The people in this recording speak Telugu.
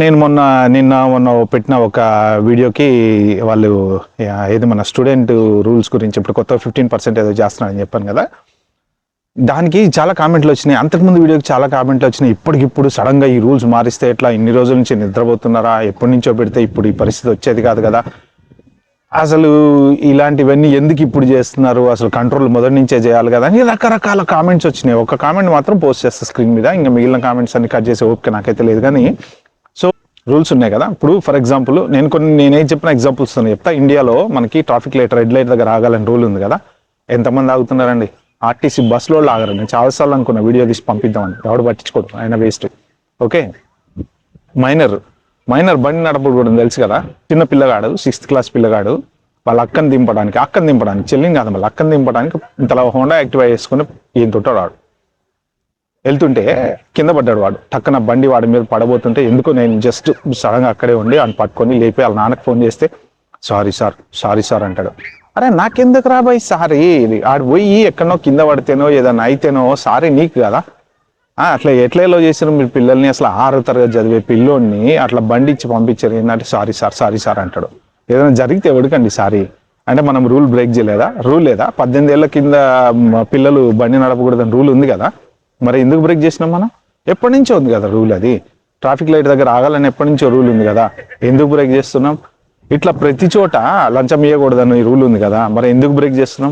నేను నిన్న పెట్టిన ఒక వీడియోకి వాళ్ళు ఏది మన స్టూడెంట్ రూల్స్ గురించి ఇప్పుడు కొత్త 15% ఏదో చేస్తున్నారని చెప్పాను కదా. దానికి చాలా కామెంట్లు వచ్చినాయి. అంతకుముందు వీడియోకి చాలా కామెంట్లు వచ్చినాయి. ఇప్పటికిప్పుడు సడన్గా ఈ రూల్స్ మారిస్తే ఎట్లా, ఇన్ని రోజుల నుంచి నిద్రపోతున్నారా, ఎప్పటి నుంచో పెడితే ఇప్పుడు ఈ పరిస్థితి వచ్చేది కాదు కదా, అసలు ఇలాంటివన్నీ ఎందుకు ఇప్పుడు చేస్తున్నారు, అసలు కంట్రోల్ మొదటి నుంచే చేయాలి కదా అని రకరకాల కామెంట్స్ వచ్చినాయి. ఒక కామెంట్ మాత్రం పోస్ట్ చేస్తా స్క్రీన్ మీద, ఇంకా మిగిలిన కామెంట్స్ అన్ని కట్ చేసే ఓపిక నాకైతే లేదు. కానీ సో రూల్స్ ఉన్నాయి కదా. ఇప్పుడు ఫర్ ఎగ్జాంపుల్ నేనేం చెప్పిన ఎగ్జాంపుల్స్ చెప్తా. ఇండియాలో మనకి ట్రాఫిక్ లైట్ రెడ్ లైట్ దగ్గర ఆగాలని రూల్ ఉంది కదా. ఎంతమంది ఆగుతున్నారండి? ఆర్టీసీ బస్సులో ఆగరు. నేను చాలాసార్లు అనుకున్న వీడియో తీసి పంపిద్దామని, ఎవడు పట్టించుకోవడం, ఆయన వేస్ట్. ఓకే, మైనర్ బండి నడపకూడదు తెలుసు కదా. చిన్న పిల్లగాడు 6th క్లాస్ పిల్లగాడు వాళ్ళ అక్కని దింపడానికి చెల్లింగ్ కాదు, మళ్ళీ అక్కని దింపడానికి ఇంతలా హోండా యాక్టివా వేసుకుని ఈయన తొట్టాడు. వాడు వెళ్తుంటే కింద పడ్డాడు. వాడు టక్కన బండి వాడి మీద పడబోతుంటే ఎందుకో నేను జస్ట్ సడన్గా అక్కడే ఉండి ఆయన పట్టుకొని లేపి వాళ్ళ నాన్నకి ఫోన్ చేస్తే సారీ సార్ అంటాడు. అరే నాకెందుకు రాబాయి సారీ, ఆడు పోయి ఎక్కడనో కింద పడితేనో ఏదైనా అయితేనో సారీ నీకు కదా. అట్లా ఎట్లా చేశారు మీరు పిల్లల్ని? అసలు 6వ తరగతి చదివే పిల్లోడిని అట్లా బండి ఇచ్చి పంపించారు. ఏంటంటే సారీ సార్ అంటాడు. ఏదైనా జరిగితే ఎవడికండి సారీ అంటే? మనం రూల్ బ్రేక్ చేయలేదా? రూల్ లేదా? 18 ఏళ్ల కింద పిల్లలు బండి నడపకూడదని రూల్ ఉంది కదా. మరి ఎందుకు బ్రేక్ చేసినాం మనం? ఎప్పటి నుంచో ఉంది కదా రూల్. అది ట్రాఫిక్ లైట్ దగ్గర ఆగాలని ఎప్పటి నుంచో రూల్ ఉంది కదా. ఎందుకు బ్రేక్ చేస్తున్నాం? ఇట్లా ప్రతి చోట లంచం ఇవ్వకూడదని రూల్ ఉంది కదా, మరి ఎందుకు బ్రేక్ చేస్తున్నాం?